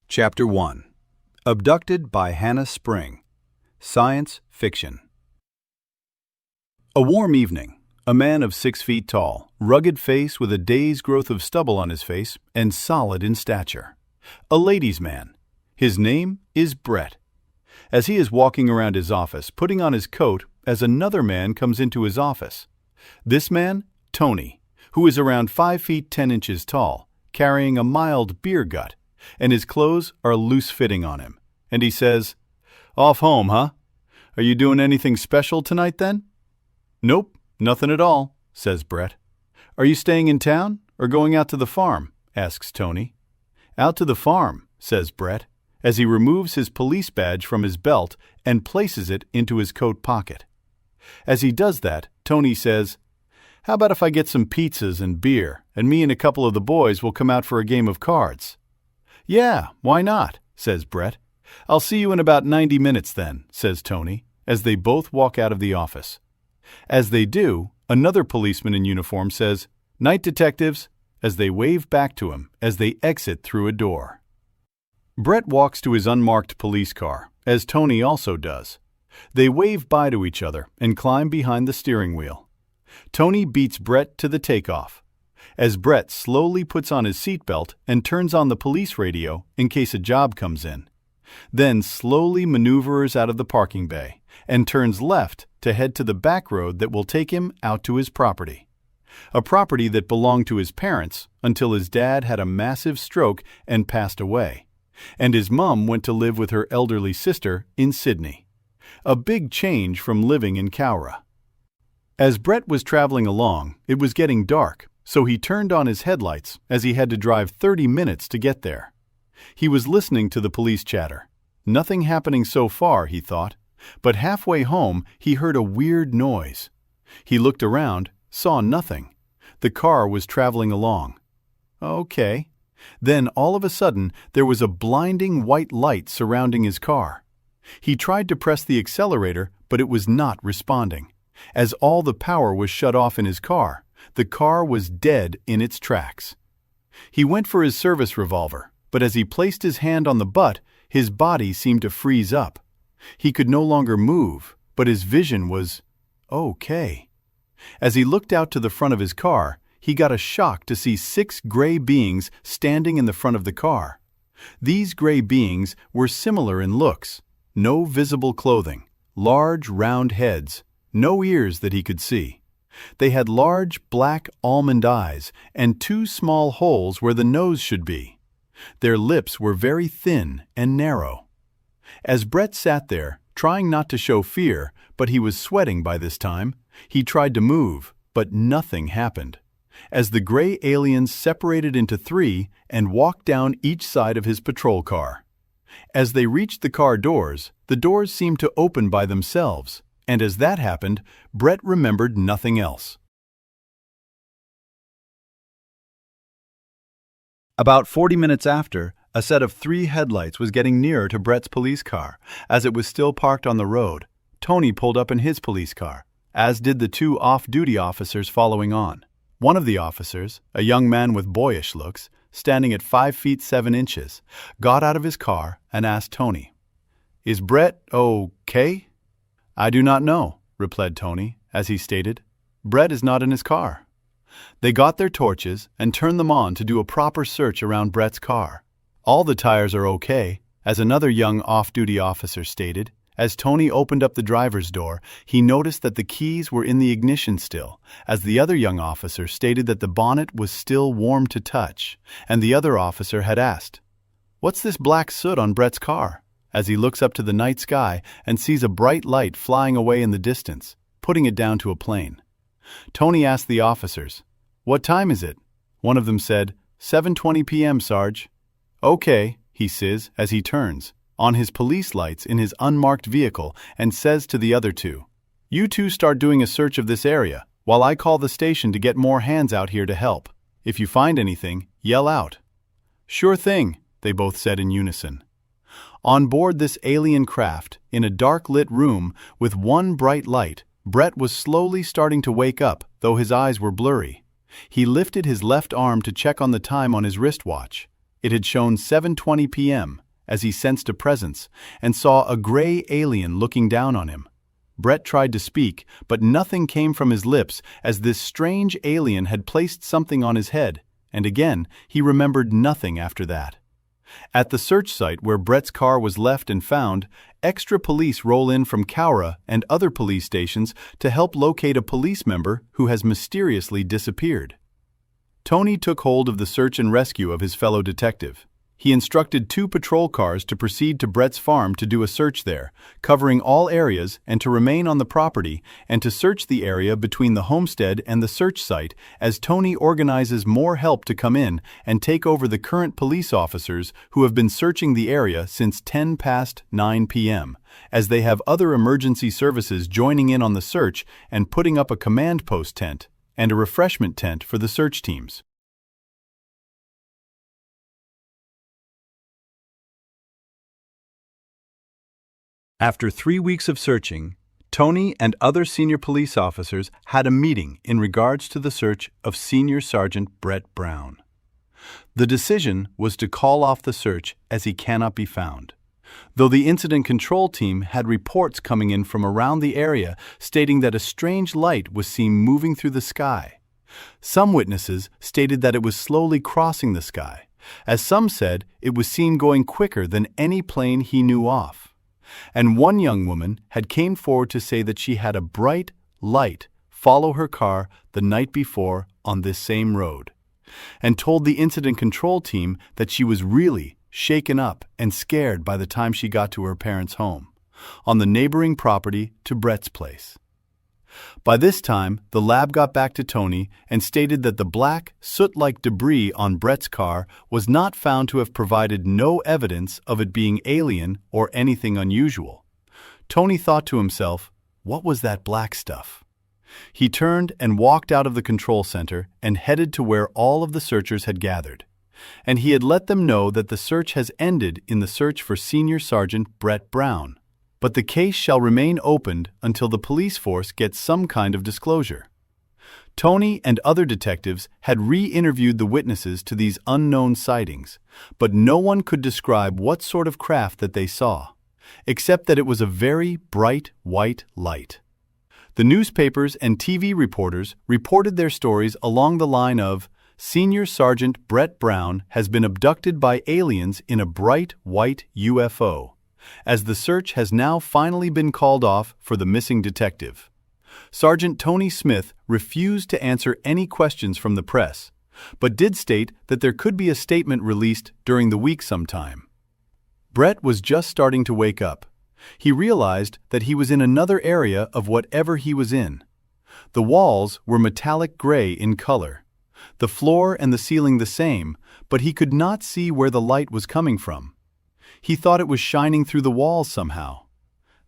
Chapter 1. Abducted by Hannah Spring. Science Fiction. A warm evening. A man of 6 feet tall, rugged face with a day's growth of stubble on his face, and solid in stature. A ladies' man. His name is Brett. As he is walking around his office, putting on his coat, as another man comes into his office. This man, Tony, who is around 5 feet 10 inches tall, carrying a mild beer gut, and his clothes are loose-fitting on him. And he says, "Off home, huh? Are you doing anything special tonight then?" "Nope, nothing at all," says Brett. "Are you staying in town or going out to the farm?" asks Tony. "Out to the farm," says Brett, as he removes his police badge from his belt and places it into his coat pocket. As he does that, Tony says, "How about if I get some pizzas and beer, and me and a couple of the boys will come out for a game of cards?" "Yeah, why not?" says Brett. "I'll see you in about 90 minutes then," says Tony, as they both walk out of the office. As they do, another policeman in uniform says, "Night, detectives," as they wave back to him as they exit through a door. Brett walks to his unmarked police car, as Tony also does. They wave bye to each other and climb behind the steering wheel. Tony beats Brett to the takeoff. As Brett slowly puts on his seatbelt and turns on the police radio in case a job comes in, then slowly maneuvers out of the parking bay and turns left to head to the back road that will take him out to his property. A property that belonged to his parents until his dad had a massive stroke and passed away, and his mom went to live with her elderly sister in Sydney. A big change from living in Cowra. As Brett was traveling along, it was getting dark, so he turned on his headlights as he had to drive 30 minutes to get there. He was listening to the police chatter. Nothing happening so far, he thought, but halfway home he heard a weird noise. He looked around, saw nothing. The car was traveling along. Okay. Then all of a sudden there was a blinding white light surrounding his car. He tried to press the accelerator, but it was not responding. As all the power was shut off in his car, the car was dead in its tracks. He went for his service revolver, but as he placed his hand on the butt, his body seemed to freeze up. He could no longer move, but his vision was okay. As he looked out to the front of his car, he got a shock to see 6 gray beings standing in the front of the car. These gray beings were similar in looks. No visible clothing, large round heads, no ears that he could see. They had large black almond eyes and 2 small holes where the nose should be. Their lips were very thin and narrow. As Brett sat there, trying not to show fear, but he was sweating by this time, he tried to move, but nothing happened. As the gray aliens separated into 3 and walked down each side of his patrol car. As they reached the car doors, the doors seemed to open by themselves. And as that happened, Brett remembered nothing else. About 40 minutes after, a set of 3 headlights was getting nearer to Brett's police car. As it was still parked on the road, Tony pulled up in his police car, as did the 2 off-duty officers following on. One of the officers, a young man with boyish looks, standing at 5 feet 7 inches, got out of his car and asked Tony, "Is Brett okay?" "I do not know," replied Tony, as he stated. "Brett is not in his car." They got their torches and turned them on to do a proper search around Brett's car. "All the tires are okay," as another young off-duty officer stated. As Tony opened up the driver's door, he noticed that the keys were in the ignition still, as the other young officer stated that the bonnet was still warm to touch, and the other officer had asked, "What's this black soot on Brett's car?" as he looks up to the night sky and sees a bright light flying away in the distance, putting it down to a plane. Tony asked the officers, "What time is it?" One of them said, 7:20 p.m., Sarge." "Okay," he says as he turns on his police lights in his unmarked vehicle and says to the other 2, "You 2 start doing a search of this area while I call the station to get more hands out here to help. If you find anything, yell out." "Sure thing," they both said in unison. On board this alien craft, in a dark-lit room with one bright light, Brett was slowly starting to wake up, though his eyes were blurry. He lifted his left arm to check on the time on his wristwatch. It had shown 7:20 p.m. as he sensed a presence and saw a gray alien looking down on him. Brett tried to speak, but nothing came from his lips as this strange alien had placed something on his head, and again he remembered nothing after that. At the search site where Brett's car was left and found, extra police roll in from Cowra and other police stations to help locate a police member who has mysteriously disappeared. Tony took hold of the search and rescue of his fellow detective. He instructed 2 patrol cars to proceed to Brett's farm to do a search there, covering all areas and to remain on the property and to search the area between the homestead and the search site as Tony organizes more help to come in and take over the current police officers who have been searching the area since 10 past 9 p.m., as they have other emergency services joining in on the search and putting up a command post tent and a refreshment tent for the search teams. After 3 weeks of searching, Tony and other senior police officers had a meeting in regards to the search of Senior Sergeant Brett Brown. The decision was to call off the search as he cannot be found, though the incident control team had reports coming in from around the area stating that a strange light was seen moving through the sky. Some witnesses stated that it was slowly crossing the sky, as some said it was seen going quicker than any plane he knew of. And one young woman had came forward to say that she had a bright light follow her car the night before on this same road, and told the incident control team that she was really shaken up and scared by the time she got to her parents' home, on the neighboring property to Brett's place. By this time, the lab got back to Tony and stated that the black, soot-like debris on Brett's car was not found to have provided no evidence of it being alien or anything unusual. Tony thought to himself, what was that black stuff? He turned and walked out of the control center and headed to where all of the searchers had gathered. And he had let them know that the search has ended in the search for Senior Sergeant Brett Brown. But the case shall remain opened until the police force gets some kind of disclosure. Tony and other detectives had re-interviewed the witnesses to these unknown sightings, but no one could describe what sort of craft that they saw, except that it was a very bright white light. The newspapers and TV reporters reported their stories along the line of, Senior Sergeant Brett Brown has been abducted by aliens in a bright white UFO, as the search has now finally been called off for the missing detective. Sergeant Tony Smith refused to answer any questions from the press, but did state that there could be a statement released during the week sometime. Brett was just starting to wake up. He realized that he was in another area of whatever he was in. The walls were metallic gray in color, the floor and the ceiling the same, but he could not see where the light was coming from. He thought it was shining through the walls somehow.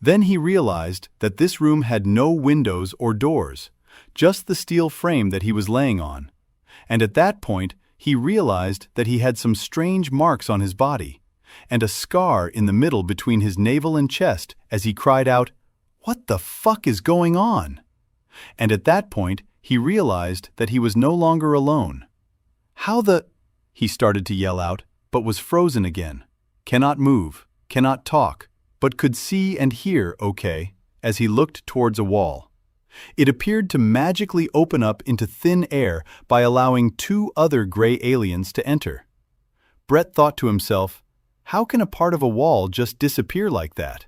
Then he realized that this room had no windows or doors, just the steel frame that he was laying on. And at that point, he realized that he had some strange marks on his body, and a scar in the middle between his navel and chest as he cried out, "What the fuck is going on?" And at that point, he realized that he was no longer alone. "How the—" he started to yell out, but was frozen again. Cannot move, cannot talk, but could see and hear okay as he looked towards a wall. It appeared to magically open up into thin air by allowing 2 other gray aliens to enter. Brett thought to himself, how can a part of a wall just disappear like that?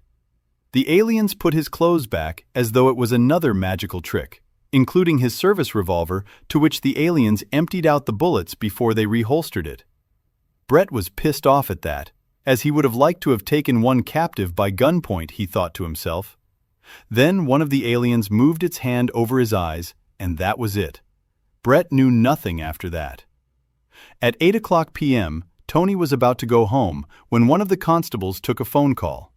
The aliens put his clothes back as though it was another magical trick, including his service revolver, to which the aliens emptied out the bullets before they reholstered it. Brett was pissed off at that, as he would have liked to have taken one captive by gunpoint, he thought to himself. Then one of the aliens moved its hand over his eyes, and that was it. Brett knew nothing after that. At 8:00 p.m., Tony was about to go home when one of the constables took a phone call.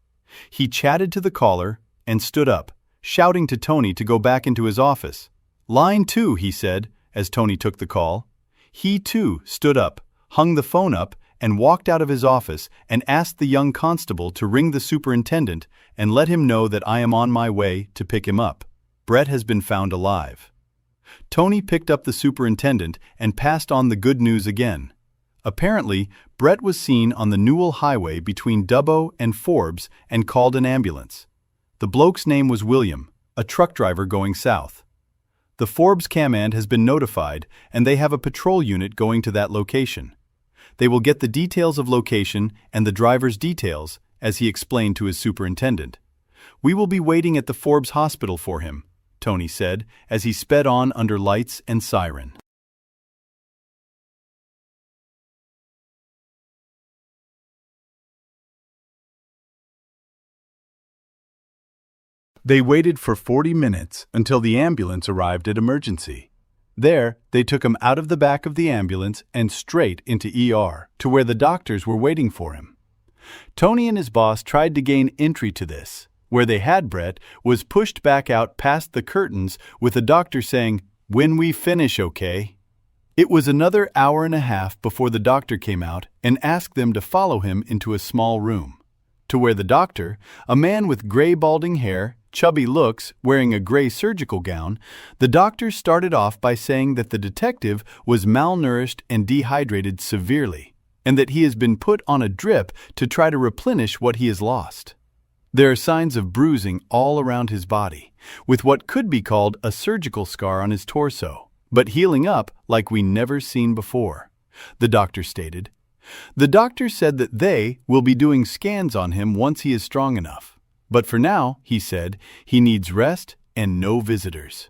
He chatted to the caller and stood up, shouting to Tony to go back into his office. "Line 2, he said, as Tony took the call. He, too, stood up, hung the phone up, and walked out of his office and asked the young constable to ring the superintendent and let him know that I am on my way to pick him up. Brett has been found alive. Tony picked up the superintendent and passed on the good news again. Apparently, Brett was seen on the Newell Highway between Dubbo and Forbes and called an ambulance. The bloke's name was William, a truck driver going south. The Forbes command has been notified, and they have a patrol unit going to that location. They will get the details of location and the driver's details, as he explained to his superintendent. We will be waiting at the Forbes hospital for him, Tony said, as he sped on under lights and siren. They waited for 40 minutes until the ambulance arrived at emergency. There, they took him out of the back of the ambulance and straight into ER, to where the doctors were waiting for him. Tony and his boss tried to gain entry to this. Where they had Brett was pushed back out past the curtains with the doctor saying, "When we finish, okay?" It was another hour and a half before the doctor came out and asked them to follow him into a small room, to where the doctor, a man with gray balding hair, chubby looks, wearing a gray surgical gown, the doctor started off by saying that the detective was malnourished and dehydrated severely, and that he has been put on a drip to try to replenish what he has lost. There are signs of bruising all around his body, with what could be called a surgical scar on his torso, but healing up like we never seen before, the doctor stated. The doctor said that they will be doing scans on him once he is strong enough. But for now, he said, he needs rest and no visitors.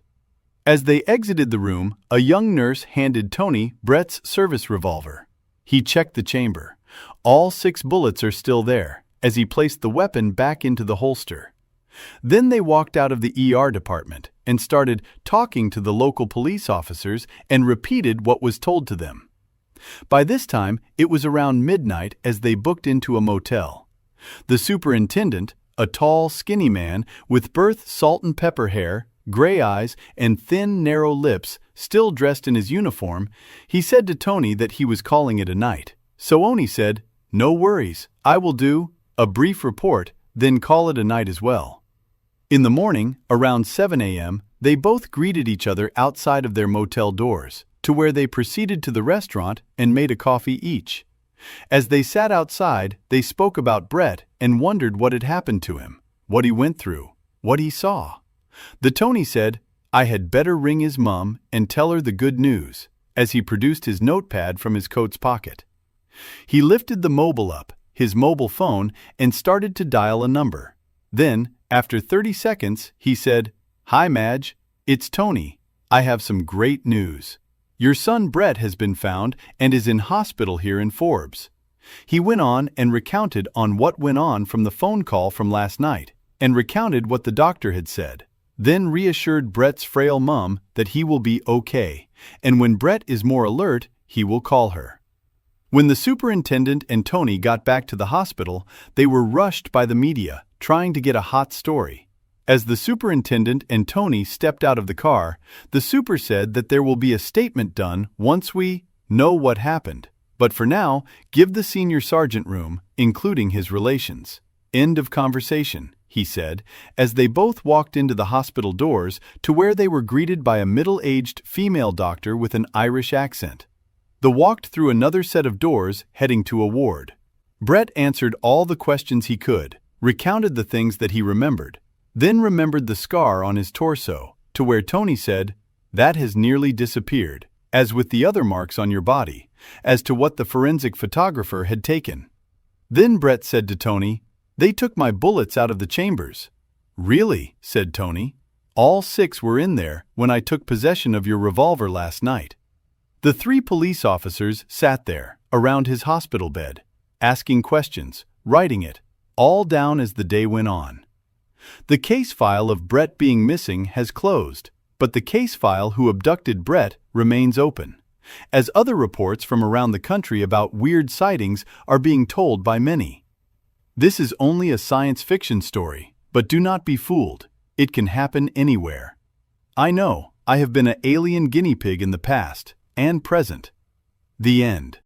As they exited the room, a young nurse handed Tony Brett's service revolver. He checked the chamber. All 6 bullets are still there, as he placed the weapon back into the holster. Then they walked out of the ER department and started talking to the local police officers and repeated what was told to them. By this time, it was around midnight as they booked into a motel. The superintendent, a tall, skinny man with burnt salt and pepper hair, gray eyes, and thin, narrow lips, still dressed in his uniform, he said to Tony that he was calling it a night. So Oni said, "No worries, I will do a brief report, then call it a night as well." In the morning, around 7 a.m., they both greeted each other outside of their motel doors, to where they proceeded to the restaurant and made a coffee each. As they sat outside, they spoke about Brett and wondered what had happened to him, what he went through, what he saw. The Tony said, "I had better ring his mum and tell her the good news," as he produced his notepad from his coat's pocket. He lifted the mobile up, his mobile phone, and started to dial a number. Then, after 30 seconds, he said, "Hi Madge, it's Tony. I have some great news. Your son Brett has been found and is in hospital here in Forbes." He went on and recounted on what went on from the phone call from last night, and recounted what the doctor had said, then reassured Brett's frail mum that he will be okay, and when Brett is more alert, he will call her. When the superintendent and Tony got back to the hospital, they were rushed by the media, trying to get a hot story. As the superintendent and Tony stepped out of the car, the super said that there will be a statement done once we know what happened. But for now, give the senior sergeant room, including his relations. End of conversation, he said, as they both walked into the hospital doors to where they were greeted by a middle-aged female doctor with an Irish accent. They walked through another set of doors, heading to a ward. Brett answered all the questions he could, recounted the things that he remembered, then remembered the scar on his torso, to where Tony said, "That has nearly disappeared, as with the other marks on your body, as to what the forensic photographer had taken." Then Brett said to Tony, "They took my bullets out of the chambers." "Really?" said Tony. "All 6 were in there when I took possession of your revolver last night." The 3 police officers sat there, around his hospital bed, asking questions, writing it, all down as the day went on. The case file of Brett being missing has closed, but the case file who abducted Brett remains open, as other reports from around the country about weird sightings are being told by many. This is only a science fiction story, but do not be fooled. It can happen anywhere. I know, I have been an alien guinea pig in the past and present. The end.